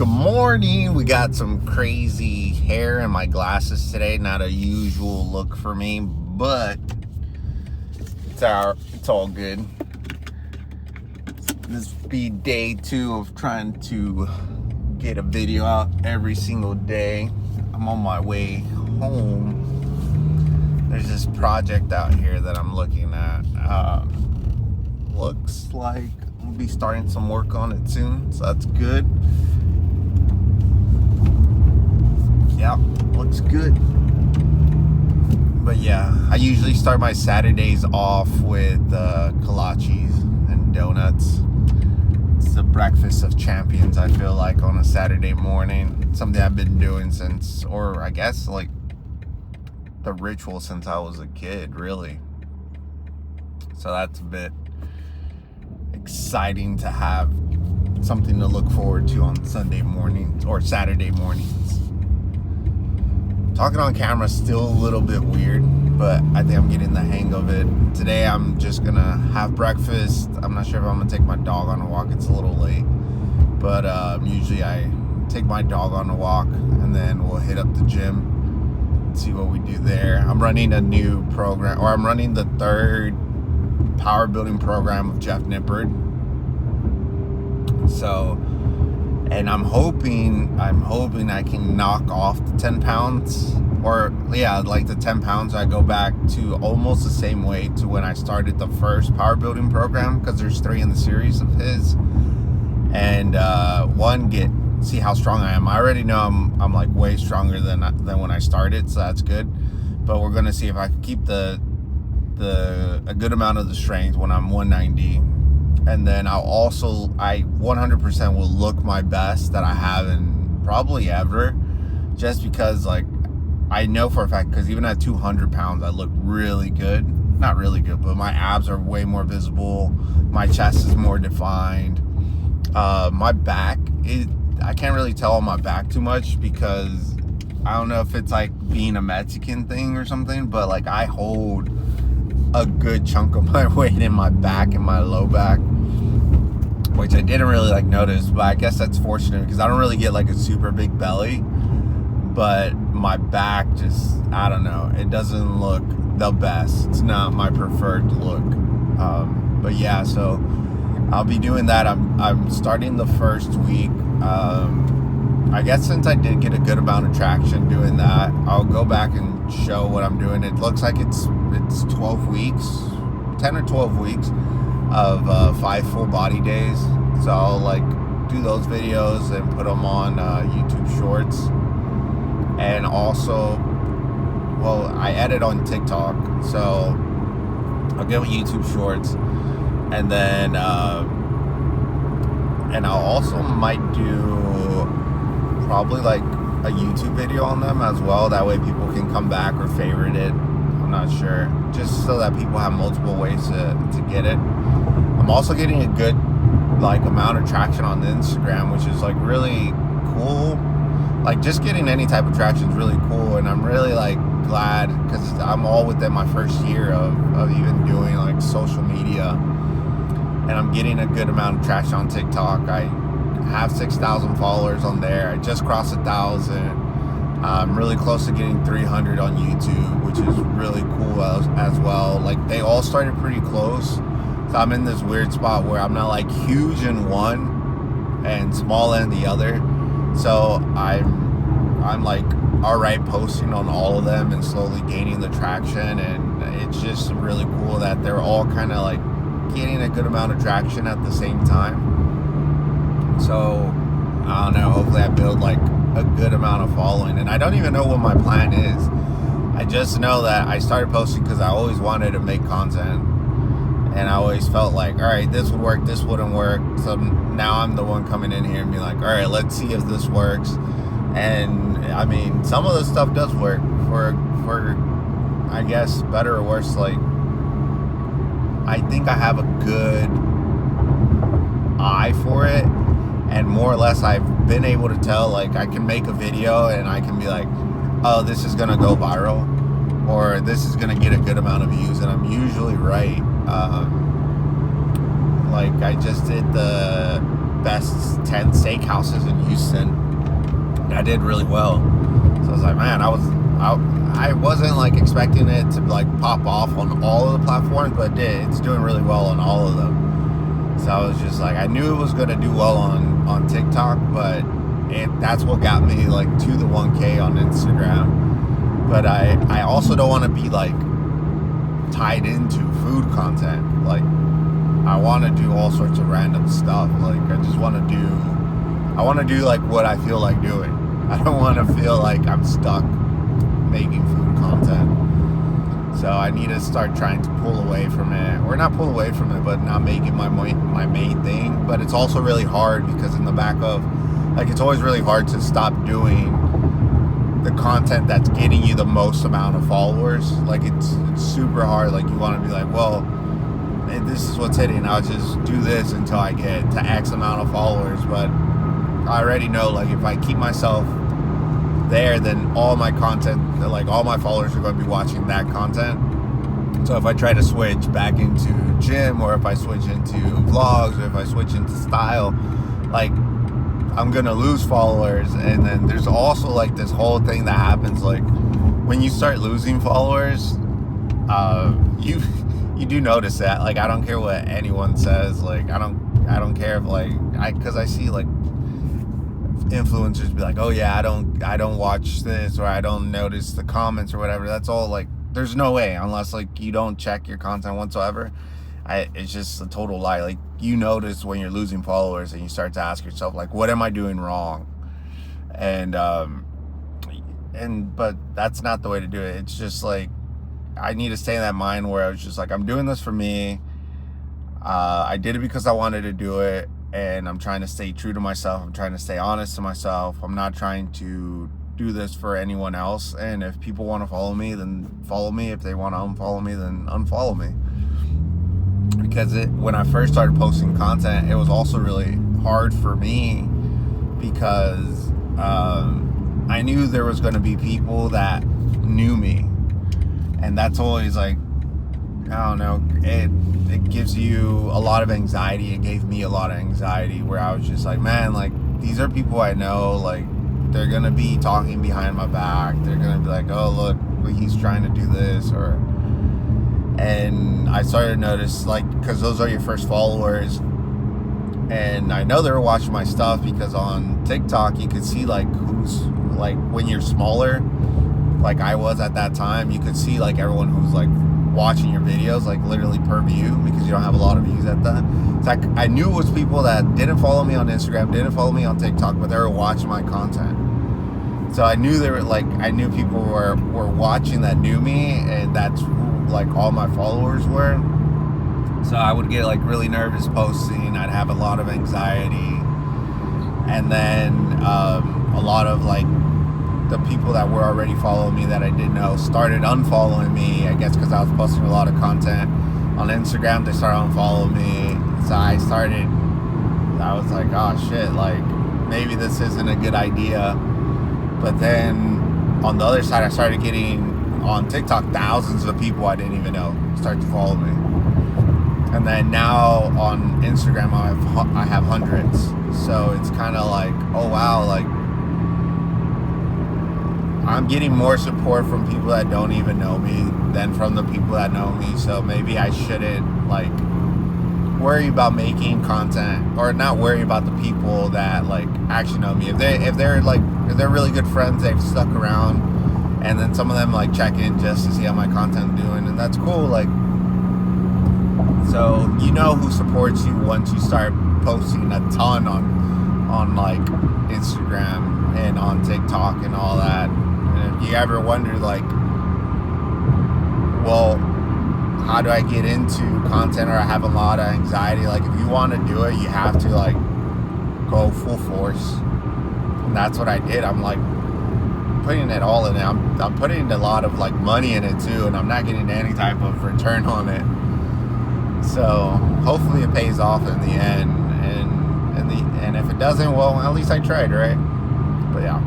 Good morning. We got some crazy hair in my glasses today. Not a usual look for me, but it's all good. This will be day 2 of trying to get a video out every single day. I'm on my way home. There's this project out here that I'm looking at. Looks like I'll be starting some work on it soon, so that's good. Yeah, looks good. But yeah, I usually start my Saturdays off with kolaches and donuts. It's the breakfast of champions, I feel like, on a Saturday morning. It's something I've been doing since, or I guess like the ritual since I was a kid, really. So that's a bit exciting to have something to look forward to on Sunday mornings or Saturday mornings. Talking on camera is still a little bit weird, but I think I'm getting the hang of it. Today I'm just gonna have breakfast. I'm not sure if I'm gonna take my dog on a walk. It's a little late, but usually I take my dog on a walk and then we'll hit up the gym and see what we do there. I'm running a new program, or I'm running the 3rd power building program of Jeff Nippard. So, and I'm hoping I can knock off the 10 pounds, or yeah, like the 10 pounds. I go back to almost the same weight to when I started the first power building program, because there's 3 in the series of his, and see how strong I am. I already know I'm like way stronger than when I started, so that's good. But we're gonna see if I can keep a good amount of the strength when I'm 190. And then I 100% will look my best that I haven't probably ever, just because like I know for a fact, because even at 200 pounds I look really good. Not really good, but my abs are way more visible, my chest is more defined. My back, I can't really tell on my back too much, because I don't know if it's like being a Mexican thing or something, but like I hold a good chunk of my weight in my back and my low back, which I didn't really like notice, but I guess that's fortunate because I don't really get like a super big belly, but my back just, I don't know, it doesn't look the best. It's not my preferred look. But yeah, so I'll be doing that. I'm starting the first week. I guess since I did get a good amount of traction doing that, I'll go back and show what I'm doing. It looks like it's 12 weeks, 10 or 12 weeks of 5 full body days. So I'll like do those videos and put them on YouTube Shorts. And also, well, I edit on TikTok, so I'll get YouTube Shorts, and then and I'll also might do probably like a YouTube video on them as well. That way people can come back or favorite it. I'm not sure, just so that people have multiple ways to get it. I'm also getting a good like amount of traction on the Instagram, which is like really cool. Like just getting any type of traction is really cool, and I'm really like glad, because I'm all within my first year of even doing like social media, and I'm getting a good amount of traction on TikTok. I have 6,000 followers on there. I just crossed 1,000. I'm really close to getting 300 on YouTube, which is really cool as well. Like they all started pretty close, so I'm in this weird spot where I'm not like huge in one and small in the other. So I'm like alright posting on all of them and slowly gaining the traction, and it's just really cool that they're all kind of like getting a good amount of traction at the same time. So I don't know, hopefully I build like a good amount of following, and I don't even know what my plan is. I just know that I started posting because I always wanted to make content, and I always felt like, all right, this would work, this wouldn't work. So now I'm the one coming in here and being like, all right, let's see if this works. And I mean, some of the stuff does work for I guess better or worse. Like I think I have a good eye for it, and more or less I've been able to tell, like I can make a video and I can be like, oh, this is gonna go viral, or this is gonna get a good amount of views, and I'm usually right. Like I just did the best 10 steakhouses in Houston. And I did really well. So I was like, man, I wasn't like expecting it to like pop off on all of the platforms, but it did. It's doing really well on all of them. So I was just like, I knew it was gonna do well on TikTok, but that's what got me like to the 1K on Instagram. But I also don't want to be like tied into food content. Like, I want to do all sorts of random stuff. Like, I want to do like what I feel like doing. I don't want to feel like I'm stuck making food content. So I need to start trying to pull away from it, or not pull away from it, but not make it my main thing. But it's also really hard because in the back of, like, it's always really hard to stop doing the content that's getting you the most amount of followers. Like, it's super hard. Like, you want to be like, well, this is what's hitting. I'll just do this until I get to X amount of followers. But I already know, like, if I keep myself there, then all my content, like, all my followers are going to be watching that content. So if I try to switch back into gym, or if I switch into vlogs, or if I switch into style, like, I'm going to lose followers. And then there's also like this whole thing that happens, like, when you start losing followers, you do notice that. Like, I don't care what anyone says. Like, I don't care if, like, because I see like influencers be like, oh yeah, I don't watch this, or I don't notice the comments or whatever. That's all, like, there's no way, unless like you don't check your content whatsoever. It's just a total lie. Like, you notice when you're losing followers, and you start to ask yourself, like, what am I doing wrong? But that's not the way to do it. It's just like, I need to stay in that mind where I was just like, I'm doing this for me. I did it because I wanted to do it, and I'm trying to stay true to myself. I'm trying to stay honest to myself. I'm not trying to do this for anyone else. And if people want to follow me, then follow me. If they want to unfollow me, then unfollow me. Because when I first started posting content, it was also really hard for me, because I knew there was going to be people that knew me. And that's always like, I don't know, it gives you a lot of anxiety. It gave me a lot of anxiety, where I was just like, man, like, these are people I know. Like, they're going to be talking behind my back. They're going to be like, oh, look, he's trying to do this. And I started to notice, like, because those are your first followers. And I know they were watching my stuff, because on TikTok, you could see, like, who's, like, when you're smaller, like I was at that time, you could see, like, everyone who's, like, watching your videos, like, literally per view, because you don't have a lot of views at that. It's like, I knew it was people that didn't follow me on Instagram, didn't follow me on TikTok, but they were watching my content. So I knew I knew people were watching that knew me, and that's who, like, all my followers were. So I would get, like, really nervous posting. I'd have a lot of anxiety. And then a lot of, like, the people that were already following me that I didn't know started unfollowing me, I guess because I was posting a lot of content on Instagram. They started unfollowing me. So I was like, oh shit, like, maybe this isn't a good idea. But then on the other side, I started getting on TikTok thousands of people I didn't even know start to follow me. And then now on Instagram, I have hundreds. So it's kind of like, oh wow, like, I'm getting more support from people that don't even know me than from the people that know me. So maybe I shouldn't, like, worry about making content, or not worry about the people that, like, actually know me. If they're really good friends, they've stuck around, and then some of them, like, check in just to see how my content's doing, and that's cool. Like, so you know who supports you once you start posting a ton on like Instagram and on TikTok and all that. And if you ever wonder, like, well, how do I get into content, or I have a lot of anxiety, like, if you want to do it, you have to, like, go full force. And that's what I did. I'm, like, putting it all in it. I'm putting a lot of, like, money in it too, and I'm not getting any type of return on it. So hopefully it pays off in the end. And if it doesn't, well, at least I tried, right? But yeah.